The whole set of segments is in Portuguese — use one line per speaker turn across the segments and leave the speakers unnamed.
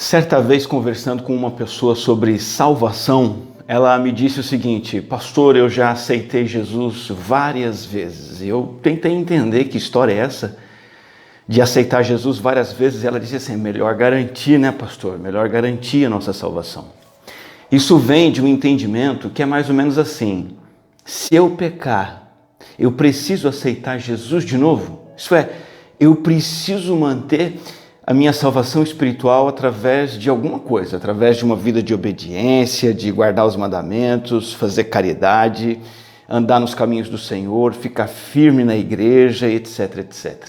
Certa vez, conversando com uma pessoa sobre salvação, ela me disse o seguinte: pastor, eu já aceitei Jesus várias vezes. Eu tentei entender que história é essa de aceitar Jesus várias vezes. Ela disse assim: melhor garantir, né, pastor? Melhor garantir a nossa salvação. Isso vem de um entendimento que é mais ou menos assim: se eu pecar, eu preciso aceitar Jesus de novo? Isso é, eu preciso manter a minha salvação espiritual através de alguma coisa, através de uma vida de obediência, de guardar os mandamentos, fazer caridade, andar nos caminhos do Senhor, ficar firme na igreja, etc, etc.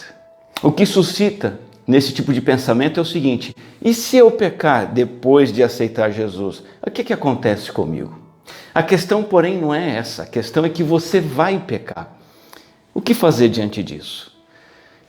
O que suscita nesse tipo de pensamento é o seguinte: e se eu pecar depois de aceitar Jesus, o que acontece comigo? A questão, porém, não é essa. A questão é que você vai pecar. O que fazer diante disso?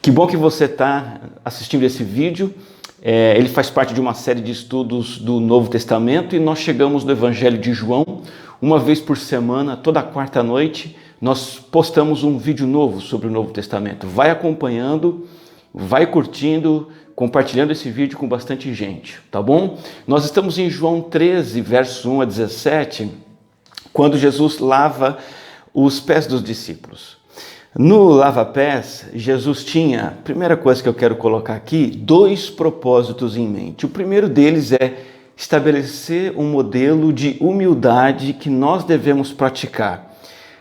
Que bom que você está assistindo esse vídeo. Ele faz parte de uma série de estudos do Novo Testamento e nós chegamos no Evangelho de João. Uma vez por semana, toda quarta noite, nós postamos um vídeo novo sobre o Novo Testamento. Vai acompanhando, vai curtindo, compartilhando esse vídeo com bastante gente, tá bom? Nós estamos em João 13, versos 1 a 17, quando Jesus lava os pés dos discípulos. No lava-pés, Jesus tinha, primeira coisa que eu quero colocar aqui, dois propósitos em mente. O primeiro deles é estabelecer um modelo de humildade que nós devemos praticar.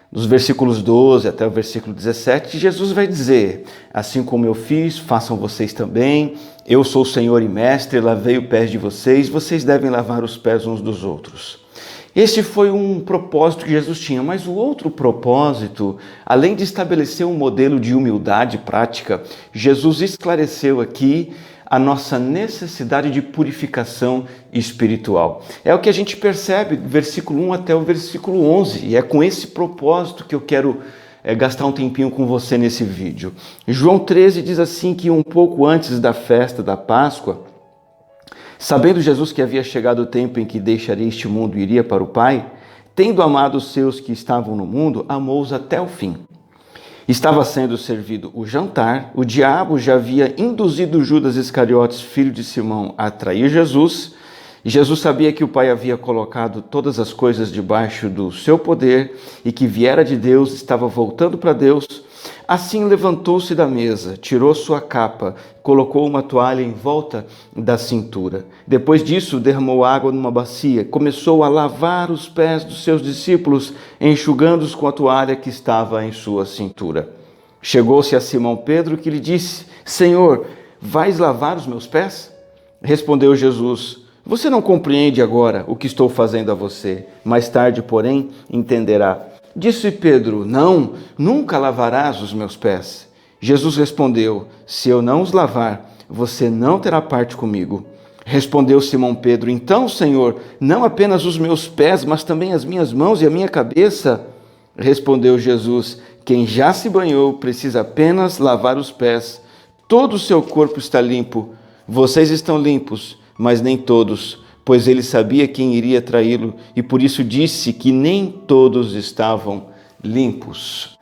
Nos versículos 12 até o versículo 17, Jesus vai dizer: assim como eu fiz, façam vocês também. Eu sou o Senhor e Mestre, lavei os pés de vocês, vocês devem lavar os pés uns dos outros. Este foi um propósito que Jesus tinha, mas o outro propósito, além de estabelecer um modelo de humildade prática, Jesus esclareceu aqui a nossa necessidade de purificação espiritual. É o que a gente percebe do versículo 1 até o versículo 11, e é com esse propósito que eu quero gastar um tempinho com você nesse vídeo. João 13 diz assim que um pouco antes da festa da Páscoa, sabendo Jesus que havia chegado o tempo em que deixaria este mundo e iria para o Pai, tendo amado os seus que estavam no mundo, amou-os até o fim. Estava sendo servido o jantar, o diabo já havia induzido Judas Iscariotes, filho de Simão, a trair Jesus. Jesus sabia que o Pai havia colocado todas as coisas debaixo do seu poder e que viera de Deus, estava voltando para Deus. Assim levantou-se da mesa, tirou sua capa, colocou uma toalha em volta da cintura. Depois disso, derramou água numa bacia, começou a lavar os pés dos seus discípulos, enxugando-os com a toalha que estava em sua cintura. Chegou-se a Simão Pedro, que lhe disse: Senhor, vais lavar os meus pés? Respondeu Jesus: você não compreende agora o que estou fazendo a você, mais tarde, porém, entenderá. Disse Pedro: não, nunca lavarás os meus pés. Jesus respondeu: se eu não os lavar, você não terá parte comigo. Respondeu Simão Pedro: então, Senhor, não apenas os meus pés, mas também as minhas mãos e a minha cabeça? Respondeu Jesus: quem já se banhou precisa apenas lavar os pés. Todo o seu corpo está limpo. Vocês estão limpos, mas nem todos, pois ele sabia quem iria traí-lo e por isso disse que nem todos estavam limpos.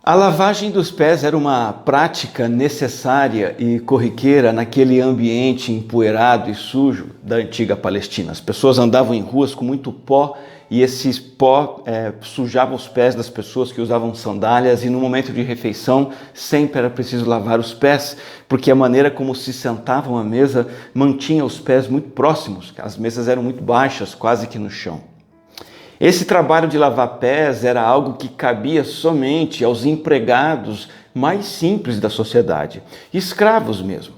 A lavagem dos pés era uma prática necessária e corriqueira naquele ambiente empoeirado e sujo da antiga Palestina. As pessoas andavam em ruas com muito pó e esse pó sujava os pés das pessoas que usavam sandálias, e no momento de refeição sempre era preciso lavar os pés, porque a maneira como se sentavam à mesa mantinha os pés muito próximos, as mesas eram muito baixas, quase que no chão. Esse trabalho de lavar pés era algo que cabia somente aos empregados mais simples da sociedade, escravos mesmo.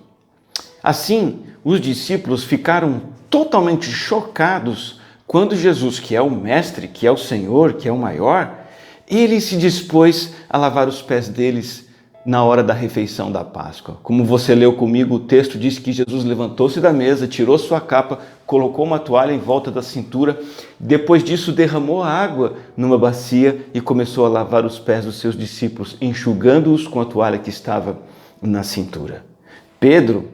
Assim, os discípulos ficaram totalmente chocados quando Jesus, que é o Mestre, que é o Senhor, que é o maior, ele se dispôs a lavar os pés deles na hora da refeição da Páscoa. Como você leu comigo, o texto diz que Jesus levantou-se da mesa, tirou sua capa, colocou uma toalha em volta da cintura, depois disso derramou água numa bacia e começou a lavar os pés dos seus discípulos, enxugando-os com a toalha que estava na cintura. Pedro,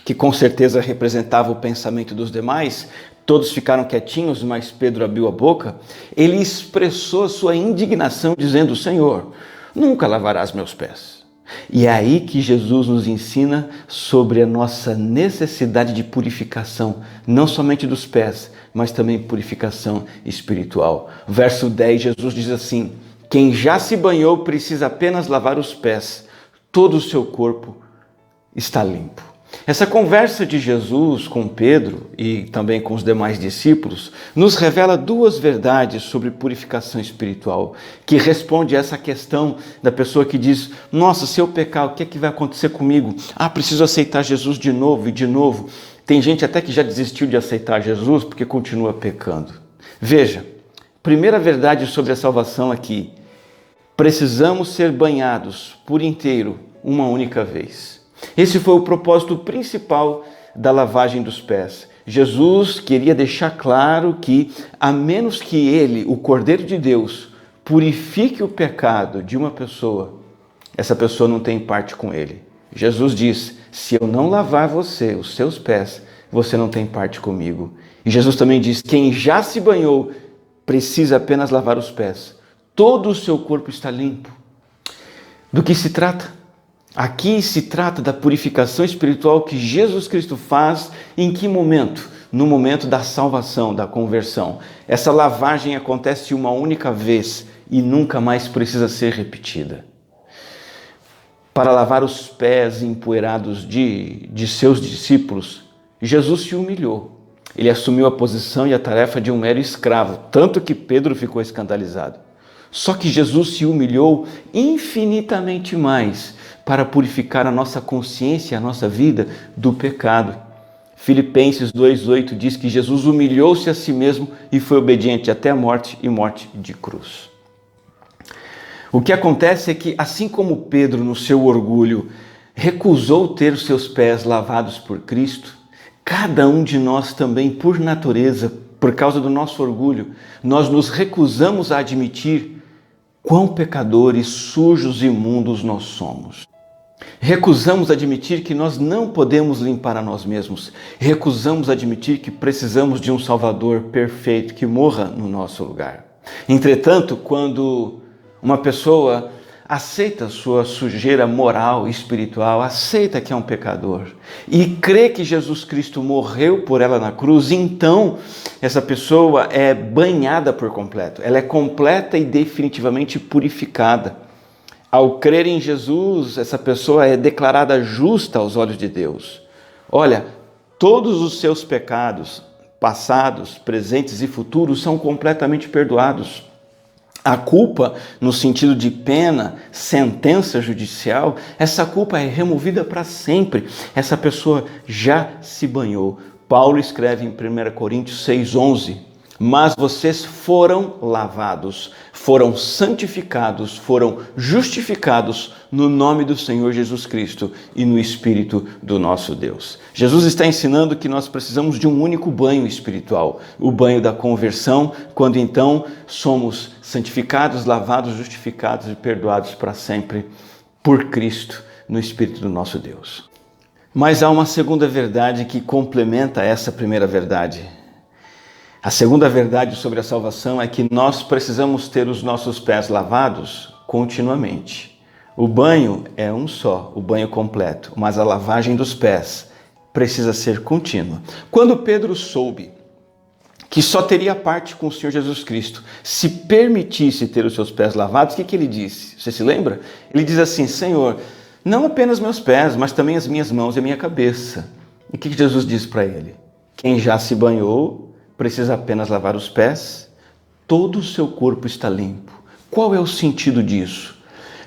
que com certeza representava o pensamento dos demais, todos ficaram quietinhos, mas Pedro abriu a boca. Ele expressou sua indignação dizendo: Senhor, nunca lavarás meus pés. E é aí que Jesus nos ensina sobre a nossa necessidade de purificação, não somente dos pés, mas também purificação espiritual. Verso 10, Jesus diz assim: quem já se banhou precisa apenas lavar os pés, todo o seu corpo está limpo. Essa conversa de Jesus com Pedro e também com os demais discípulos nos revela duas verdades sobre purificação espiritual, que responde a essa questão da pessoa que diz: nossa, se eu pecar, o que é que vai acontecer comigo? Preciso aceitar Jesus de novo e de novo. Tem gente até que já desistiu de aceitar Jesus porque continua pecando. Veja, primeira verdade sobre a salvação aqui: precisamos ser banhados por inteiro uma única vez. Esse foi o propósito principal da lavagem dos pés. Jesus queria deixar claro que, a menos que ele, o Cordeiro de Deus, purifique o pecado de uma pessoa, essa pessoa não tem parte com ele. Jesus diz: se eu não lavar você, os seus pés, você não tem parte comigo. E Jesus também diz: quem já se banhou precisa apenas lavar os pés. Todo o seu corpo está limpo. Do que se trata? Aqui se trata da purificação espiritual que Jesus Cristo faz. Em que momento? No momento da salvação, da conversão. Essa lavagem acontece uma única vez e nunca mais precisa ser repetida. Para lavar os pés empoeirados de seus discípulos, Jesus se humilhou. Ele assumiu a posição e a tarefa de um mero escravo, tanto que Pedro ficou escandalizado. Só que Jesus se humilhou infinitamente mais para purificar a nossa consciência, a nossa vida do pecado. Filipenses 2,8 diz que Jesus humilhou-se a si mesmo e foi obediente até a morte e morte de cruz. O que acontece é que, assim como Pedro, no seu orgulho, recusou ter os seus pés lavados por Cristo, cada um de nós também, por natureza, por causa do nosso orgulho, nós nos recusamos a admitir quão pecadores, sujos e imundos nós somos. Recusamos admitir que nós não podemos limpar a nós mesmos. Recusamos admitir que precisamos de um Salvador perfeito que morra no nosso lugar. Entretanto, quando uma pessoa aceita sua sujeira moral e espiritual, aceita que é um pecador e crê que Jesus Cristo morreu por ela na cruz, então essa pessoa é banhada por completo. Ela é completa e definitivamente purificada. Ao crer em Jesus, essa pessoa é declarada justa aos olhos de Deus. Olha, todos os seus pecados, passados, presentes e futuros, são completamente perdoados. A culpa, no sentido de pena, sentença judicial, essa culpa é removida para sempre. Essa pessoa já se banhou. Paulo escreve em 1 Coríntios 6,11: mas vocês foram lavados, foram santificados, foram justificados no nome do Senhor Jesus Cristo e no Espírito do nosso Deus. Jesus está ensinando que nós precisamos de um único banho espiritual, o banho da conversão, quando então somos santificados, lavados, justificados e perdoados para sempre por Cristo no Espírito do nosso Deus. Mas há uma segunda verdade que complementa essa primeira verdade. A segunda verdade sobre a salvação é que nós precisamos ter os nossos pés lavados continuamente. O banho é um só, o banho completo, mas a lavagem dos pés precisa ser contínua. Quando Pedro soube que só teria parte com o Senhor Jesus Cristo se permitisse ter os seus pés lavados, o que ele disse? Você se lembra? Ele diz assim: Senhor, não apenas meus pés, mas também as minhas mãos e a minha cabeça. E o que Jesus disse para ele? Quem já se banhou precisa apenas lavar os pés, todo o seu corpo está limpo. Qual é o sentido disso?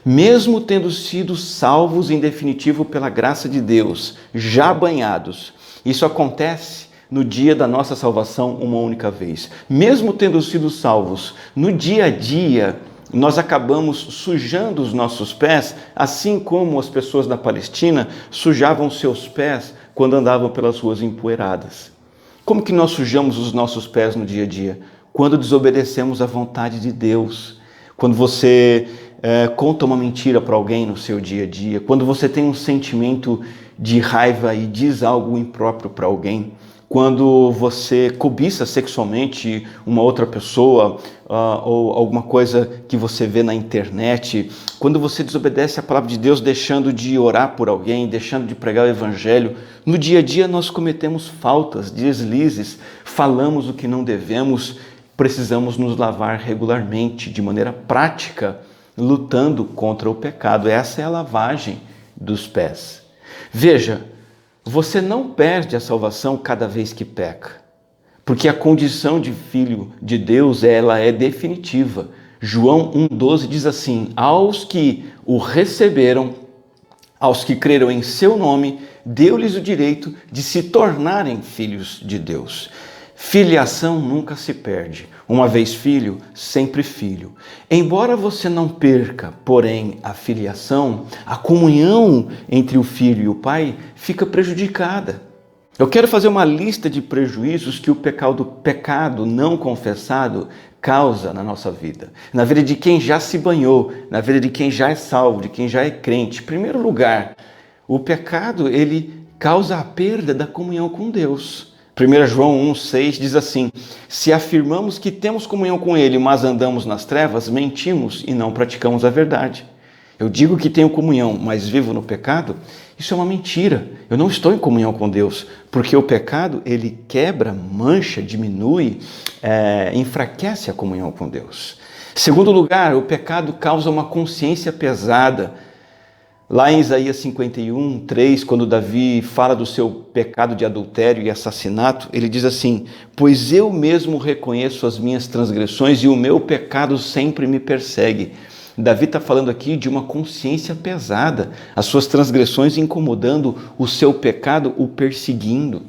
Mesmo tendo sido salvos em definitivo pela graça de Deus, já banhados, isso acontece no dia da nossa salvação uma única vez. Mesmo tendo sido salvos, no dia a dia, nós acabamos sujando os nossos pés, assim como as pessoas da Palestina sujavam seus pés quando andavam pelas ruas empoeiradas. Como que nós sujamos os nossos pés no dia a dia? Quando desobedecemos à vontade de Deus. Quando você conta uma mentira para alguém no seu dia a dia. Quando você tem um sentimento de raiva e diz algo impróprio para alguém, quando você cobiça sexualmente uma outra pessoa, ou alguma coisa que você vê na internet, quando você desobedece a palavra de Deus, deixando de orar por alguém, deixando de pregar o evangelho, no dia a dia nós cometemos faltas, deslizes, falamos o que não devemos, precisamos nos lavar regularmente, de maneira prática, lutando contra o pecado. Essa é a lavagem dos pés. Veja, você não perde a salvação cada vez que peca, porque a condição de filho de Deus, ela é definitiva. João 1,12 diz assim: aos que o receberam, aos que creram em seu nome, deu-lhes o direito de se tornarem filhos de Deus. Filiação nunca se perde. Uma vez filho, sempre filho. Embora você não perca, porém, a filiação, a comunhão entre o filho e o pai fica prejudicada. Eu quero fazer uma lista de prejuízos que o pecado não confessado causa na nossa vida. Na vida de quem já se banhou, na vida de quem já é salvo, de quem já é crente. Em primeiro lugar, o pecado, ele causa a perda da comunhão com Deus. 1 João 1,6 diz assim: se afirmamos que temos comunhão com Ele, mas andamos nas trevas, mentimos e não praticamos a verdade. Eu digo que tenho comunhão, mas vivo no pecado? Isso é uma mentira. Eu não estou em comunhão com Deus, porque o pecado, ele quebra, mancha, diminui, enfraquece a comunhão com Deus. Segundo lugar, o pecado causa uma consciência pesada. Lá em Isaías 51:3, quando Davi fala do seu pecado de adultério e assassinato, ele diz assim: pois eu mesmo reconheço as minhas transgressões e o meu pecado sempre me persegue. Davi está falando aqui de uma consciência pesada, as suas transgressões incomodando, o seu pecado o perseguindo.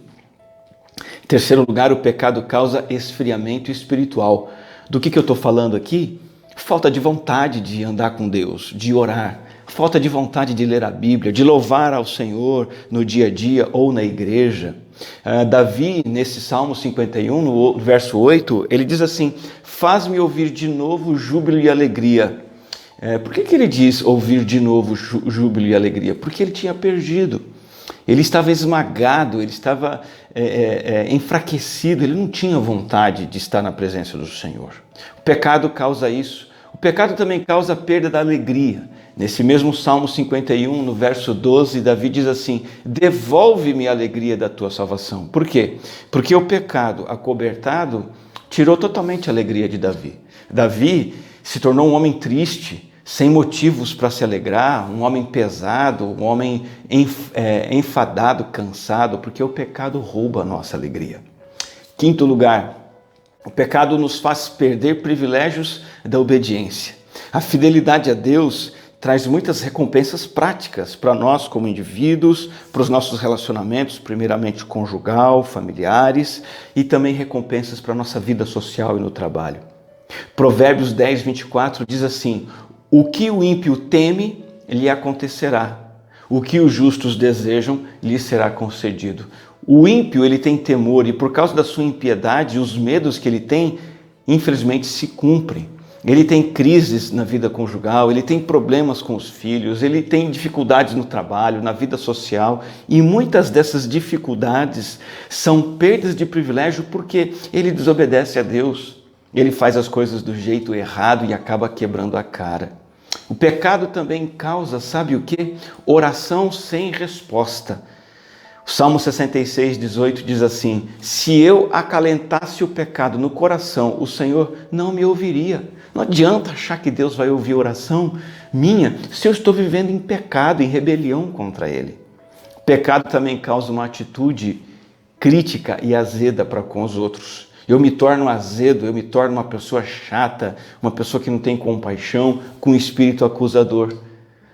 Em terceiro lugar, o pecado causa esfriamento espiritual. Do que eu estou falando aqui? Falta de vontade de andar com Deus, de orar. Falta de vontade de ler a Bíblia, de louvar ao Senhor no dia a dia ou na igreja. Davi, nesse Salmo 51, no verso 8, ele diz assim: faz-me ouvir de novo júbilo e alegria. Por que ele diz ouvir de novo júbilo e alegria? Porque ele tinha perdido. Ele estava esmagado, ele estava enfraquecido, ele não tinha vontade de estar na presença do Senhor. O pecado causa isso. O pecado também causa a perda da alegria. Nesse mesmo Salmo 51, no verso 12, Davi diz assim: devolve-me a alegria da tua salvação. Por quê? Porque o pecado acobertado tirou totalmente a alegria de Davi. Davi se tornou um homem triste, sem motivos para se alegrar, um homem pesado, um homem enfadado, cansado, porque o pecado rouba a nossa alegria. Quinto lugar, o pecado nos faz perder privilégios da obediência. A fidelidade a Deus traz muitas recompensas práticas para nós como indivíduos, para os nossos relacionamentos, primeiramente conjugal, familiares, e também recompensas para a nossa vida social e no trabalho. Provérbios 10:24 diz assim: o que o ímpio teme, lhe acontecerá. O que os justos desejam, lhe será concedido. O ímpio, ele tem temor, e por causa da sua impiedade, os medos que ele tem, infelizmente, se cumprem. Ele tem crises na vida conjugal, ele tem problemas com os filhos, ele tem dificuldades no trabalho, na vida social, e muitas dessas dificuldades são perdas de privilégio porque ele desobedece a Deus, ele faz as coisas do jeito errado e acaba quebrando a cara. O pecado também causa, sabe o quê? Oração sem resposta. O Salmo 66:18 diz assim: se eu acalentasse o pecado no coração, o Senhor não me ouviria. Não adianta achar que Deus vai ouvir oração minha se eu estou vivendo em pecado, em rebelião contra Ele. O pecado também causa uma atitude crítica e azeda para com os outros. Eu me torno azedo, eu me torno uma pessoa chata, uma pessoa que não tem compaixão, com espírito acusador.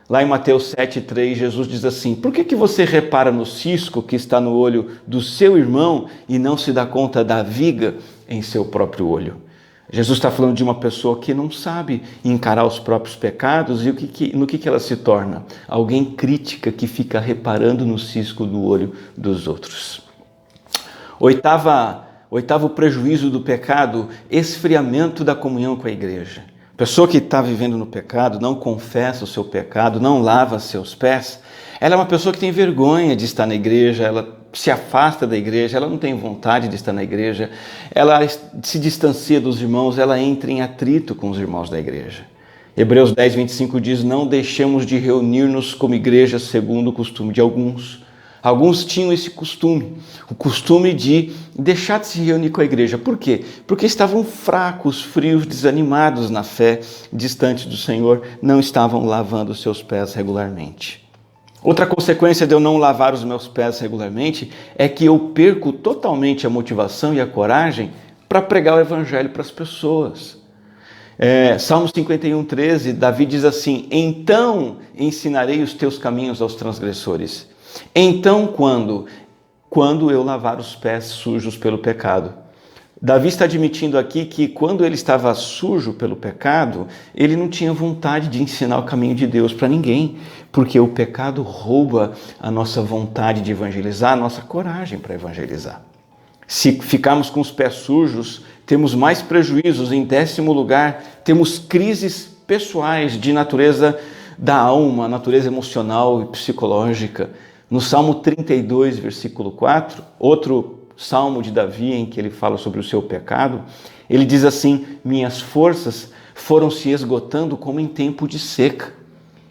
Lá em Mateus 7:3, Jesus diz assim: por que você repara no cisco que está no olho do seu irmão e não se dá conta da viga em seu próprio olho? Jesus está falando de uma pessoa que não sabe encarar os próprios pecados e no que ela se torna? Alguém crítica que fica reparando no cisco do olho dos outros. Oitavo prejuízo do pecado: esfriamento da comunhão com a igreja. Pessoa que está vivendo no pecado, não confessa o seu pecado, não lava seus pés, ela é uma pessoa que tem vergonha de estar na igreja, ela se afasta da igreja, ela não tem vontade de estar na igreja, ela se distancia dos irmãos, ela entra em atrito com os irmãos da igreja. Hebreus 10, 25 diz, não deixemos de reunir-nos como igreja segundo o costume de alguns. Alguns tinham esse costume, o costume de deixar de se reunir com a igreja. Por quê? Porque estavam fracos, frios, desanimados na fé, distantes do Senhor, não estavam lavando os seus pés regularmente. Outra consequência de eu não lavar os meus pés regularmente é que eu perco totalmente a motivação e a coragem para pregar o evangelho para as pessoas. Salmo 51, 13, Davi diz assim, então ensinarei os teus caminhos aos transgressores. Então, quando eu lavar os pés sujos pelo pecado. Davi está admitindo aqui que quando ele estava sujo pelo pecado, ele não tinha vontade de ensinar o caminho de Deus para ninguém, porque o pecado rouba a nossa vontade de evangelizar, a nossa coragem para evangelizar. Se ficarmos com os pés sujos, temos mais prejuízos. Em 10º lugar, temos crises pessoais de natureza da alma, natureza emocional e psicológica. No Salmo 32, versículo 4, outro salmo de Davi em que ele fala sobre o seu pecado, ele diz assim, minhas forças foram se esgotando como em tempo de seca.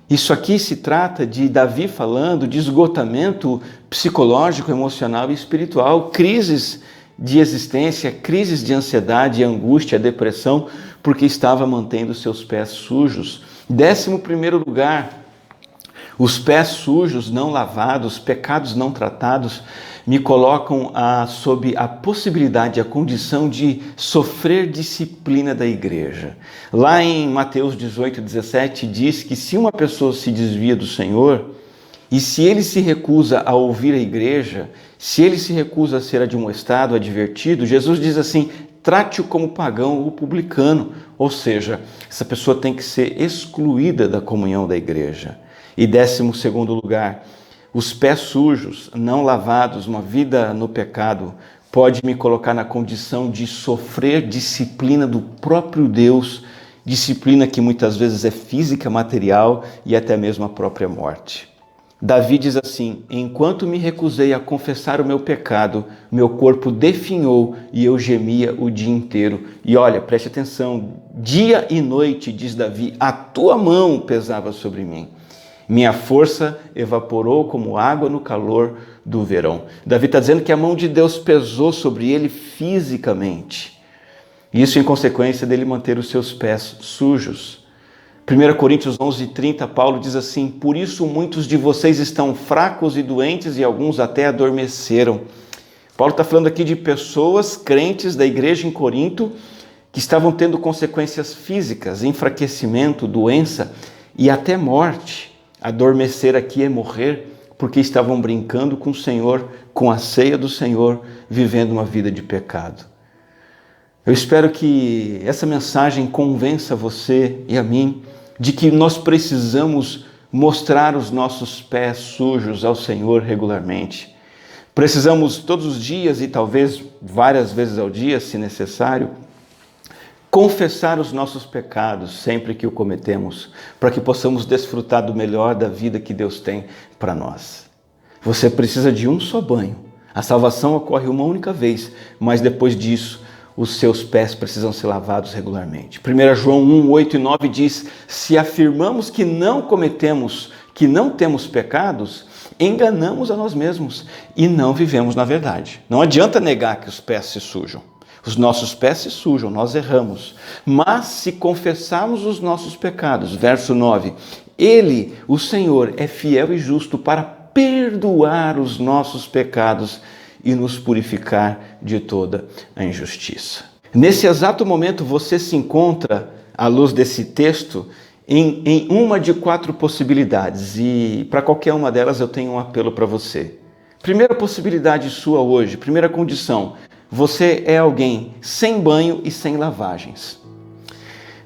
Isso aqui se trata de Davi falando de esgotamento psicológico, emocional e espiritual, crises de existência, crises de ansiedade, angústia, depressão, porque estava mantendo seus pés sujos. 11º lugar, os pés sujos, não lavados, pecados não tratados, me colocam sob a possibilidade, a condição de sofrer disciplina da igreja. Lá em Mateus 18, 17, diz que se uma pessoa se desvia do Senhor, e se ele se recusa a ouvir a igreja, se ele se recusa a ser admoestado, advertido, Jesus diz assim, trate-o como pagão ou publicano, ou seja, essa pessoa tem que ser excluída da comunhão da igreja. E 12º lugar, os pés sujos, não lavados, uma vida no pecado, pode me colocar na condição de sofrer disciplina do próprio Deus, disciplina que muitas vezes é física, material e até mesmo a própria morte. Davi diz assim, enquanto me recusei a confessar o meu pecado, meu corpo definhou e eu gemia o dia inteiro. E olha, preste atenção, dia e noite, diz Davi, a tua mão pesava sobre mim. Minha força evaporou como água no calor do verão. Davi está dizendo que a mão de Deus pesou sobre ele fisicamente. Isso em consequência dele manter os seus pés sujos. 1 Coríntios 11:30, Paulo diz assim, por isso muitos de vocês estão fracos e doentes e alguns até adormeceram. Paulo está falando aqui de pessoas crentes da igreja em Corinto que estavam tendo consequências físicas, enfraquecimento, doença e até morte. Adormecer aqui é morrer, porque estavam brincando com o Senhor, com a ceia do Senhor, vivendo uma vida de pecado. Eu espero que essa mensagem convença você e a mim de que nós precisamos mostrar os nossos pés sujos ao Senhor regularmente. Precisamos todos os dias e talvez várias vezes ao dia, se necessário, confessar os nossos pecados sempre que o cometemos, para que possamos desfrutar do melhor da vida que Deus tem para nós. Você precisa de um só banho. A salvação ocorre uma única vez, mas depois disso, os seus pés precisam ser lavados regularmente. 1 João 1, 8 e 9 diz, se afirmamos que não cometemos, que não temos pecados, enganamos a nós mesmos e não vivemos na verdade. Não adianta negar que os pés se sujam. Os nossos pés se sujam, nós erramos. Mas se confessarmos os nossos pecados, verso 9, Ele, o Senhor, é fiel e justo para perdoar os nossos pecados e nos purificar de toda a injustiça. Nesse exato momento você se encontra, à luz desse texto, em uma de 4 possibilidades. E para qualquer uma delas eu tenho um apelo para você. Primeira possibilidade sua hoje, primeira condição, você é alguém sem banho e sem lavagens.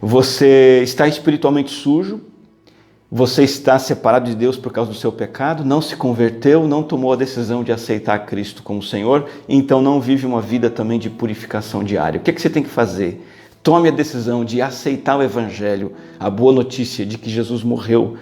Você está espiritualmente sujo, você está separado de Deus por causa do seu pecado, não se converteu, não tomou a decisão de aceitar Cristo como Senhor, então não vive uma vida também de purificação diária. O que você tem que fazer? Tome a decisão de aceitar o Evangelho, a boa notícia de que Jesus morreu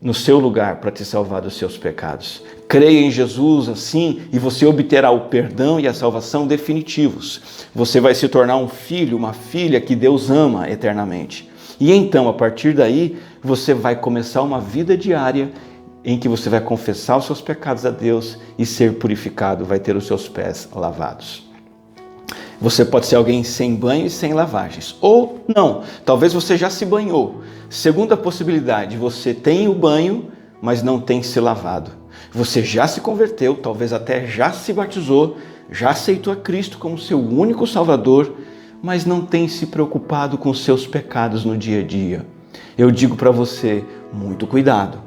no seu lugar para te salvar dos seus pecados. Creia em Jesus assim e você obterá o perdão e a salvação definitivos. Você vai se tornar um filho, uma filha que Deus ama eternamente. E então, a partir daí, você vai começar uma vida diária em que você vai confessar os seus pecados a Deus e ser purificado, vai ter os seus pés lavados. Você pode ser alguém sem banho e sem lavagens. Ou não, talvez você já se banhou. Segunda possibilidade, você tem o banho, mas não tem se lavado. Você já se converteu, talvez até já se batizou, já aceitou a Cristo como seu único Salvador, mas não tem se preocupado com os seus pecados no dia a dia. Eu digo para você, muito cuidado.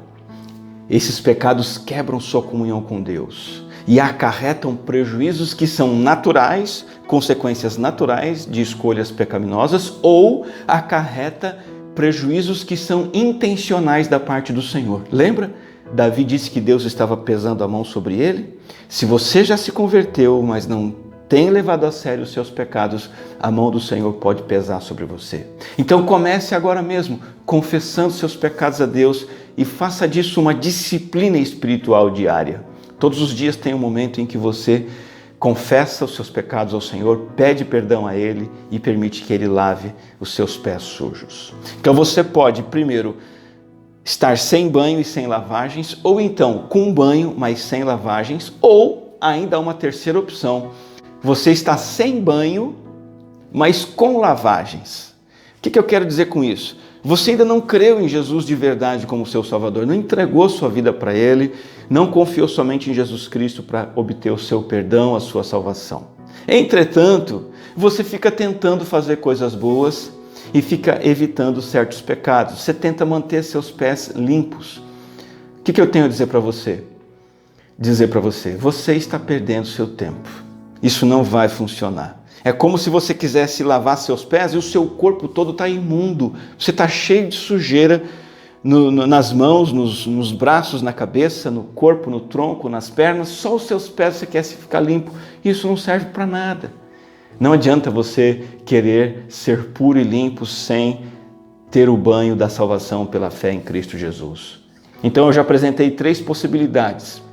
Esses pecados quebram sua comunhão com Deus e acarretam prejuízos que são naturais, consequências naturais de escolhas pecaminosas, ou acarreta prejuízos que são intencionais da parte do Senhor. Lembra? Davi disse que Deus estava pesando a mão sobre ele. Se você já se converteu, mas não tem levado a sério os seus pecados, a mão do Senhor pode pesar sobre você. Então comece agora mesmo, confessando seus pecados a Deus e faça disso uma disciplina espiritual diária. Todos os dias tem um momento em que você confessa os seus pecados ao Senhor, pede perdão a Ele e permite que Ele lave os seus pés sujos. Então você pode, primeiro, estar sem banho e sem lavagens, ou então com banho, mas sem lavagens, ou ainda uma terceira opção, você está sem banho, mas com lavagens. O que eu quero dizer com isso? Você ainda não creu em Jesus de verdade como seu Salvador, não entregou sua vida para Ele, não confiou somente em Jesus Cristo para obter o seu perdão, a sua salvação. Entretanto, você fica tentando fazer coisas boas e fica evitando certos pecados. Você tenta manter seus pés limpos. O que eu tenho a dizer para você? Você está perdendo seu tempo. Isso não vai funcionar. É como se você quisesse lavar seus pés e o seu corpo todo está imundo. Você está cheio de sujeira nas mãos, nos braços, na cabeça, no corpo, no tronco, nas pernas. Só os seus pés você quer ficar limpo. Isso não serve para nada. Não adianta você querer ser puro e limpo sem ter o banho da salvação pela fé em Cristo Jesus. Então eu já apresentei 3 possibilidades.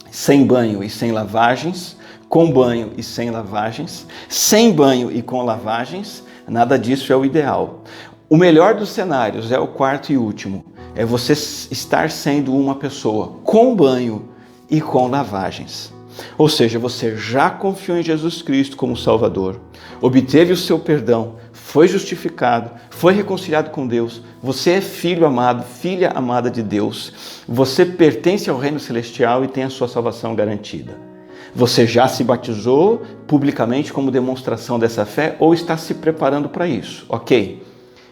Sem banho e sem lavagens, com banho e sem lavagens, sem banho e com lavagens, nada disso é o ideal. O melhor dos cenários é o quarto e último, é você estar sendo uma pessoa com banho e com lavagens. Ou seja, você já confiou em Jesus Cristo como Salvador, obteve o seu perdão, foi justificado, foi reconciliado com Deus, você é filho amado, filha amada de Deus, você pertence ao reino celestial e tem a sua salvação garantida. Você já se batizou publicamente como demonstração dessa fé ou está se preparando para isso? Ok.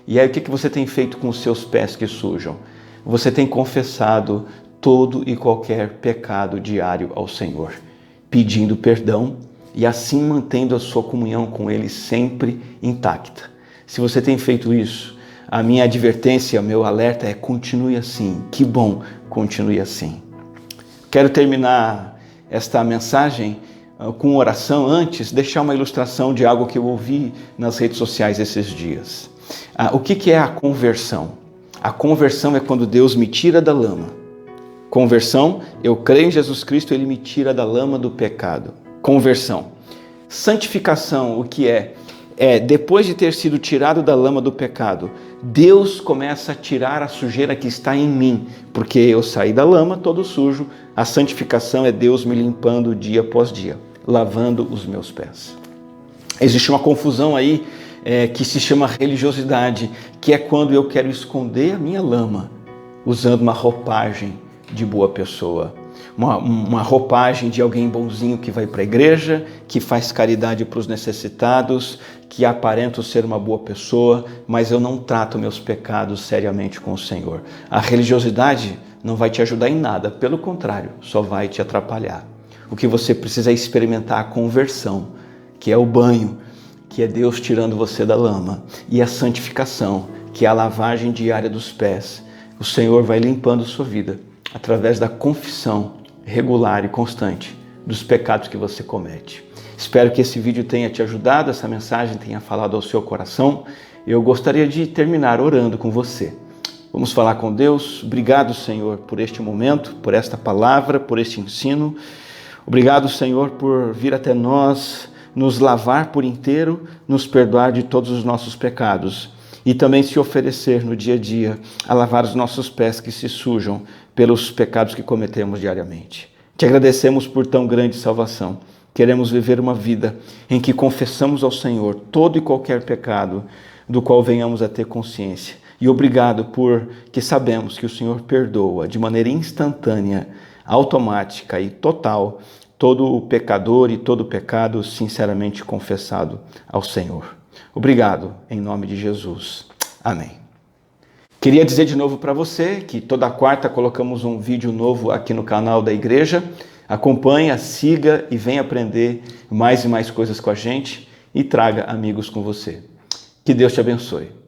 E aí o que você tem feito com os seus pés que sujam? Você tem confessado todo e qualquer pecado diário ao Senhor, pedindo perdão e assim mantendo a sua comunhão com Ele sempre intacta. Se você tem feito isso, a minha advertência, meu alerta é: continue assim. Que bom, continue assim. Quero terminar esta mensagem com oração. Antes, deixar uma ilustração de algo que eu ouvi nas redes sociais esses dias. O que é a conversão? A conversão é quando Deus me tira da lama. Conversão, eu creio em Jesus Cristo, Ele me tira da lama do pecado. Conversão. Santificação, o que é? Depois de ter sido tirado da lama do pecado, Deus começa a tirar a sujeira que está em mim, porque eu saí da lama todo sujo. A santificação é Deus me limpando dia após dia, lavando os meus pés. Existe uma confusão aí que se chama religiosidade, que é quando eu quero esconder a minha lama usando uma roupagem de boa pessoa. Uma roupagem de alguém bonzinho que vai para a igreja, que faz caridade para os necessitados, que aparenta ser uma boa pessoa, mas eu não trato meus pecados seriamente com o Senhor. A religiosidade não vai te ajudar em nada, pelo contrário, só vai te atrapalhar. O que você precisa é experimentar a conversão, que é o banho, que é Deus tirando você da lama, e a santificação, que é a lavagem diária dos pés. O Senhor vai limpando sua vida através da confissão regular e constante dos pecados que você comete. Espero que esse vídeo tenha te ajudado, essa mensagem tenha falado ao seu coração. Eu gostaria de terminar orando com você. Vamos falar com Deus. Obrigado, Senhor, por este momento, por esta palavra, por este ensino. Obrigado, Senhor, por vir até nós, nos lavar por inteiro, nos perdoar de todos os nossos pecados e também se oferecer no dia a dia a lavar os nossos pés que se sujam pelos pecados que cometemos diariamente. Te agradecemos por tão grande salvação. Queremos viver uma vida em que confessamos ao Senhor todo e qualquer pecado do qual venhamos a ter consciência. E obrigado por que sabemos que o Senhor perdoa de maneira instantânea, automática e total todo o pecador e todo o pecado sinceramente confessado ao Senhor. Obrigado, em nome de Jesus. Amém. Queria dizer de novo para você que toda quarta colocamos um vídeo novo aqui no canal da igreja. Acompanhe, siga e venha aprender mais e mais coisas com a gente e traga amigos com você. Que Deus te abençoe.